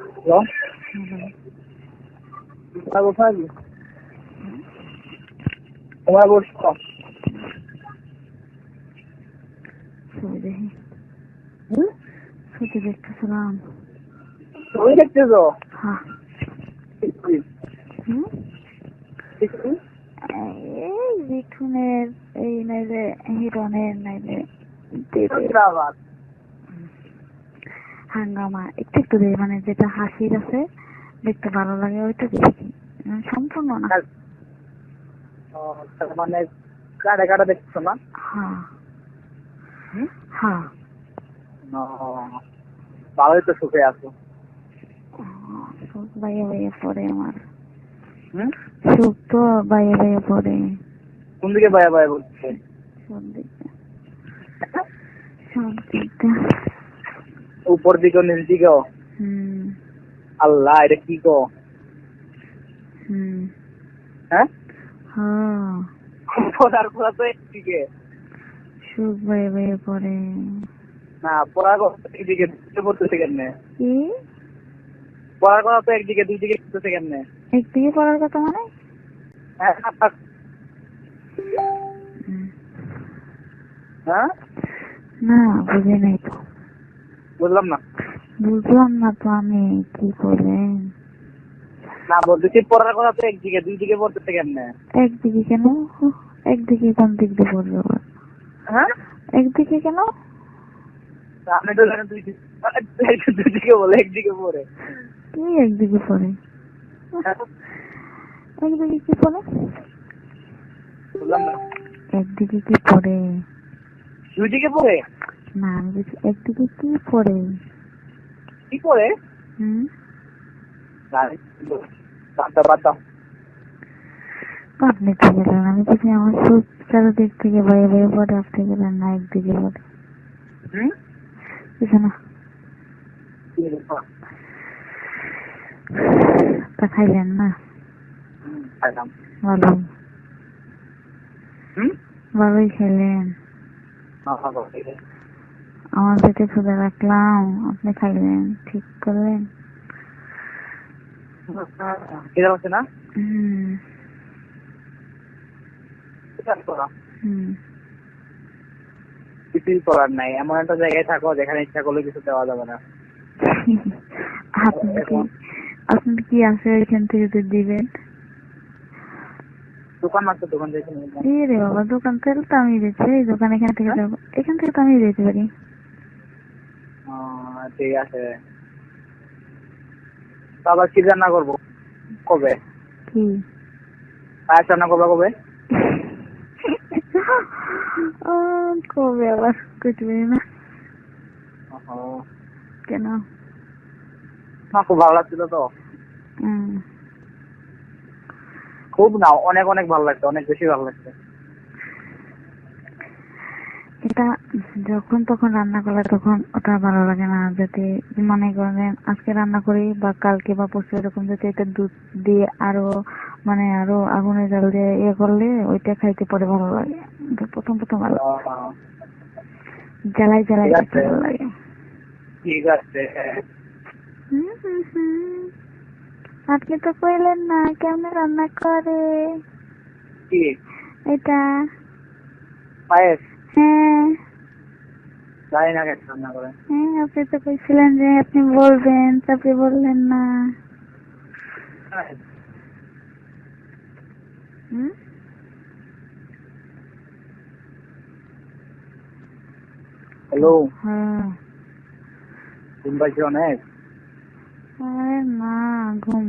Hello, তোমার বসো নাকি? তোমার বসো? ছবি দেখি। হুম? ছবি দেখতেছিলাম। ছবি দেখতেছো? হ্যাঁ। হুম? এই মিঠুনের, এই নাইলে হিরনের, নাইলে আবার হাঙ্গামা একটু একটু দেখি, মানে যেটা হাসির আছে দেখতে ভালো লাগে ওইটা দেখি, সম্পূর্ণ না। মানে কাটা কাটা দেখছো না? হ্যাঁ হুম? হ্যাঁ। ভালোই তো সুখে আছো। সুখ বাইয়ে বাইয়ে পড়ে আমার। হুম? সুখ তো বাইয়ে বাইয়ে পড়ে। কোন দিকে বায়া বায়া বলছে? সব দিকে, সব দিকে। উপর দিকে নিচ দিকেও? হুম আল্লাহ, এটা কি গো? হুম। হ্যাঁ, হ্যাঁ, পড়ার কথা তো একদিকে সুখ বাইয়ে বাইয়ে পড়ে। না, পড়ার কথা একদিকে, দুইদিকে পড়তেছে কেমনে? কি পড়ার কথা তো একদিকে, দুই দিকে পড়তেছে কেমনে? একদিকে পড়ার কথা মানে? হ্যাঁ হুম। হ্যাঁ, না বুঝি নাই তো। বুঝলাম না। বুঝলাম না তো আমি, কি করলেন? না, বলতেছি পড়ার কথা তো একদিকে, দুই দিকে পড়তেছে কেমনে? একদিকে কেন? একদিকে কোন দিক দিয়ে পড়বে আবার? হ্যাঁ, একদিকে কেন? আপনি তো জানেন দুই দিকে বলে একদিকে পড়ে। কি একদিকে পড়ে? হ্যাঁ? একদিকে কি পড়ে? বুঝলাম না। একদিকে কি পড়ে? দুই দিকে পড়ে? না আমি বলছি একদিকে কি পড়ে? কি পড়ে? হুম। আপনি তো গেলেন, আমি বলছি আমার সুখ চারদিক থেকে বাইরে বাইরে পড়ে, আপনি গেলেন না একদিকে পড়ে। কিছু না। তা খাইলেন না? ভালোই, ভালোই খাইলেন। আমার পেটে ক্ষুধা রাখলাম, আপনি খাইলেন, ঠিক করলেন। না? হুম হুম। কিছুই করার নাই, এমন একটা জায়গায় থাকো যেখানে ইচ্ছা করলে কিছু দেওয়া যাবে না। আপনি কি আছে এখান থেকে তো দিবেন? দোকান আছে, দোকান থেকে রে বাবা, দোকান থেকে তো আমি দিচ্ছি, এই দোকান এখান থেকে যাবো, এখান থেকে তো আমি দিতে পারি। ঠিক আছে। আবার কি রান্না করবো কবে? কি পায়েস রান্না করবো কবে? কবে আবার করতে পারি না। কেন? না, খুব ভালো লাগছিল তো। খুব না, অনেক অনেক ভালো লাগছে, অনেক বেশি ভালো লাগছে। এটা যখন তখন রান্না করলে তখন ওটা ভালো লাগে না। যদি মনে করেন আজকে রান্না করি বা কালকে বা পরশু এরকম, যদি এটা দুধ দিয়ে আরো মানে আরো আগুনে জাল দিয়ে ইয়ে করলে ওইটা খাইতে পরে ভালো লাগে। প্রথম প্রথম ভালো জ্বালাই জ্বালাই খেতে ভালো লাগে। ঠিক আছে। আপনি তো কইলেন না কেমনে রান্না করে কি এটা? পায়েস? হ্যাঁ জানি না কেমন রান্না করে। হ্যাঁ, আপনি তো কইছিলেন যে আপনি বলবেন, তারপরে বললেন না। হ্যালো, হ্যাঁ। ঘুম পাইছি অনেক। আরে না, ঘুম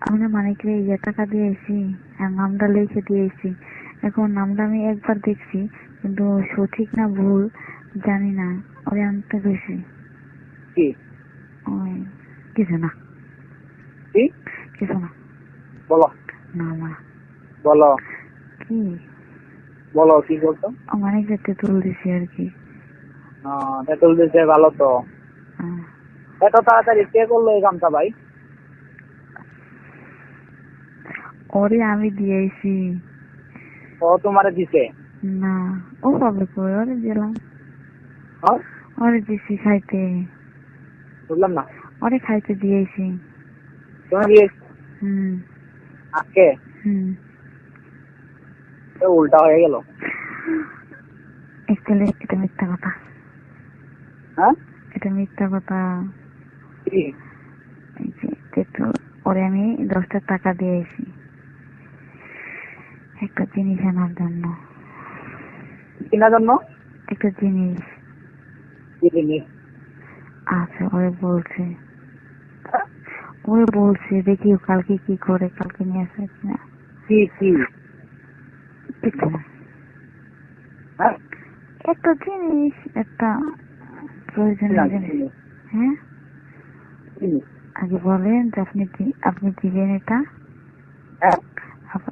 আমি মানিকরে ইয়ে টাকা দিয়েছি আর নামটা লিখে দিয়েছি। এখন নামটা আমি একবার দেখছি, কিন্তু সঠিক না ভুল জানি না। ওরে আনতে গেছি। কি ওই কিছু না, কি কিছু না। বলো, না মা, বলো, কি বলো, কি বলতো? মানিক যেতে তুল দিছি আর কি। তেঁতুল দিতে ভালো তো। এত তাড়াতাড়ি কে করলো এই কামটা ভাই? ওরে আমি দিয়েছি। ও তোমারে দিছে? না, ও পাবে কই, ওরে দিলাম। হ্যাঁ, ওরে দিছি খাইতে। বুঝলাম না। ওরে খাইতে দিয়েছি। তুমি দিয়েছো হুম আজকে? হুম। তো উল্টা হয়ে গেল। অ্যাকচুয়ালি এটা মিথ্যা কথা। হ্যাঁ এটা মিথ্যা কথা। কি? এই যে একটু ওরে আমি 10টা টাকা দিয়েছি একটা জিনিস আনার জন্য। কেনার জন্য? একটা জিনিস কি জিনিস? আছে ওরে বলছে। ওরে বলছে দেখি ও কালকে কি করে, কালকে নিয়ে আসে কিনা। কি কি? কিছু না। হ্যাঁ একটা জিনিস, একটা প্রয়োজনীয় জিনিস। হ্যাঁ জিনিস। আগে বলেন যে আপনি দিবেন এটা। হ্যাঁ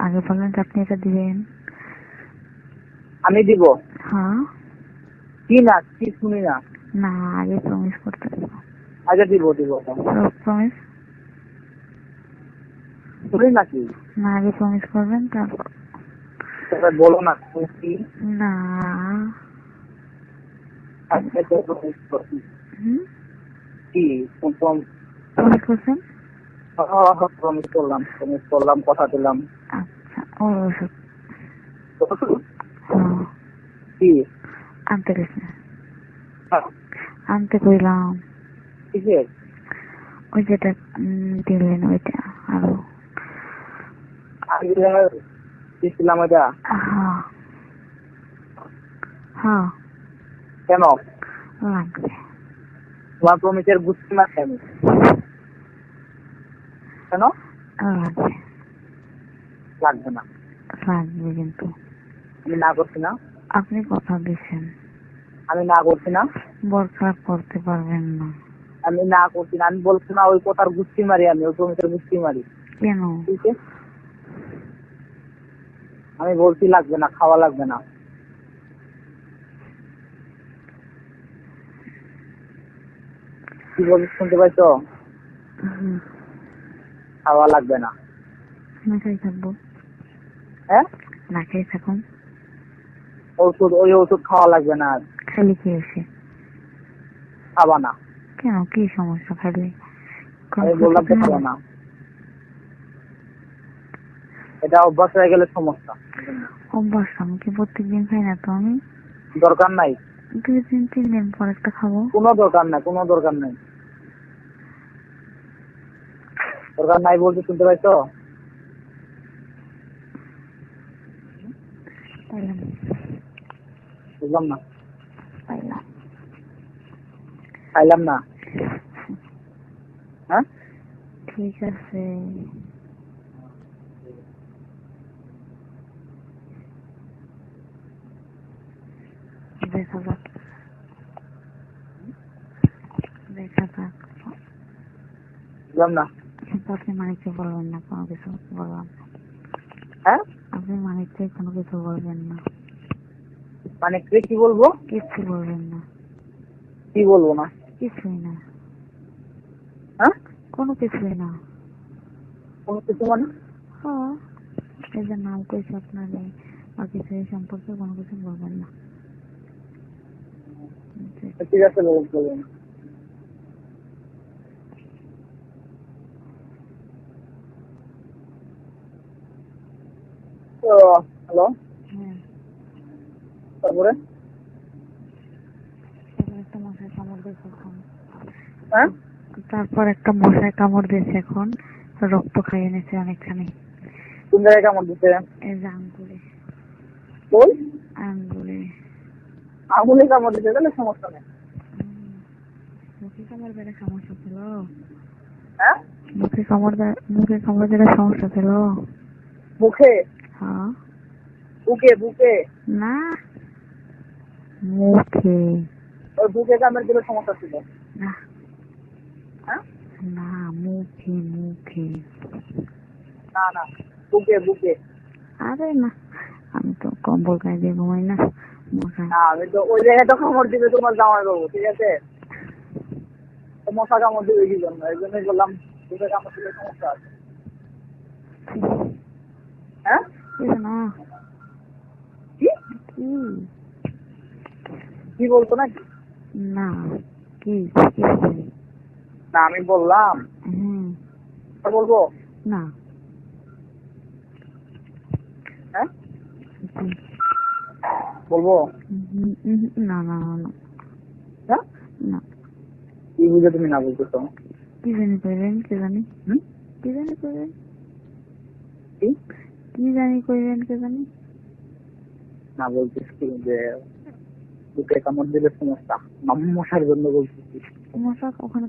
আগে বলেন যে আপনি এটা দিবেন। আমি দিব? হ্যাঁ। কি না কি শুনি না। না আগে প্রমিস করতে হবে। আগে দিব দিব। প্রমিস শুনি নাকি? না, আগে প্রমিস করবেন তারপর। তবে বলো না তুমি কি? না। আজকে তো promise করছি। হুম কি প্রমিস করছেন? প্রমিস করলাম কথা দিলাম। আচ্ছা ওর ওষুধ। হ্যাঁ কি? আনতে গেছে। হ্যাঁ, আনতে কইলাম। কিসের? ওই যেটা দিলেন ওইটা আরো। আগে দিয়েছিলাম এটা। হ্যাঁ হ্যাঁ কেন? লাগবে। তোমার প্রমিসের গুচ্ছি মারছি আমি। কেন? লাগবে। লাগবে না। লাগবে কিন্তু। আমি না করছি না। আপনি কথা দিচ্ছেন। আমি না করছি না। বর খারাপ করতে পারবেন না। আমি না করছি না। আমি বলছি না ওই কথার গুচ্ছি মারি, আমি ওই প্রমিসের গুচ্ছি মারি। কেন? ঠিক আছে, আমি বলছি লাগবে না, খাওয়া লাগবে না। কি বলছিস শুনতে পাইছো? হুম, খাওয়া লাগবে না। না খাই থাকবো। হ্যাঁ না খাই থাকুন। ওই ওষুধ খাওয়া লাগবে না আর। খালি কি এসে? খাবা না। কেন, কি সমস্যা খালি? আমি বললাম তো খাবা না। এটা অভ্যাস হয়ে গেলে সমস্যা। অভ্যাস আমি কি প্রত্যেকদিন খাই না তো আমি। দরকার নাই। 2-3 দিন পর একটা খাবো। কোনো দরকার নাই, কোনো দরকার নাই। দরকার নাই বলতে শুনতে পাইছো? পাইলাম। বুঝলাম না। পাইলাম। খাইলাম না। হ্যাঁ ঠিক আছে। দেখা যাক। দেখা যাক। বুঝলাম না। কিন্তু আপনি মানিককে বলবেন না, কোনো কিছু বলবেন না। হ্যাঁ আপনি মানিককে কোনো কিছু বলবেন না। মানে কি বলবো? কিচ্ছু বলবেন না। কি বলবো না? কিছুই না। হ্যাঁ কোনো কিছুই না। কোনো কিছু মানে? হ্যাঁ, এই যে নাম কইছে আপনারে বা কিছু এই সম্পর্কে কোনো কিছু বলবেন না। ঠিক আছে, বলবো না। হ্যালো, হ্যাঁ, তারপরে? তারপর একটা মশাই কামড় দিয়েছে এখন। হ্যাঁ তারপর একটা মশাই কামড় দিয়েছে এখন, রক্ত খাইয়ে নিয়েছে অনেকখানি। কোন জায়গায় কামড় দিতে? এই যে আঙ্গুলে। ওই আঙ্গুলে। আঙুলে কামড় দিতে, তাহলে সমস্যা নেই। মুখে কামড় দিলে সমস্যা ছিল? হ্যাঁ মুখে কামড় দিলে সমস্যা ছিল? মুখে? হ্যাঁ। বুকে বুকে? না, মুখে। ওই বুকে কামড় দিলে সমস্যা ছিল? না হ্যাঁ না, মুখে মুখে। না না, বুকে বুকে। আরে না, আমি তো কম্বল গায়ে দিয়ে ঘুমাই না। মশা। না, আমি তো ওই জায়গায় তো কামড় দিবে তোমার জামাই বাবু, ঠিক আছে? তো মশা কামড় দিবে কি জন্য? এই জন্যই বললাম বুকে কামড় দিলে সমস্যা আছে। হ্যাঁ কিছু না। কি কি? কি বলতো নাকি? না, কি কি বলি? না আমি বললাম হুম। বলবো না। হ্যাঁ জি। বলবো না না না না। হ্যাঁ না। কি বুঝে তুমি না বলতেছো? কি জানি কইবেন, কি জানি। হুম? কি জানি কইবেন, কি কি জানি কইবেন, কি জানি। না বলছিস কি যে দুটো কামড় দিলে সমস্যা? মশার জন্য বলছিস? মশা ওখানে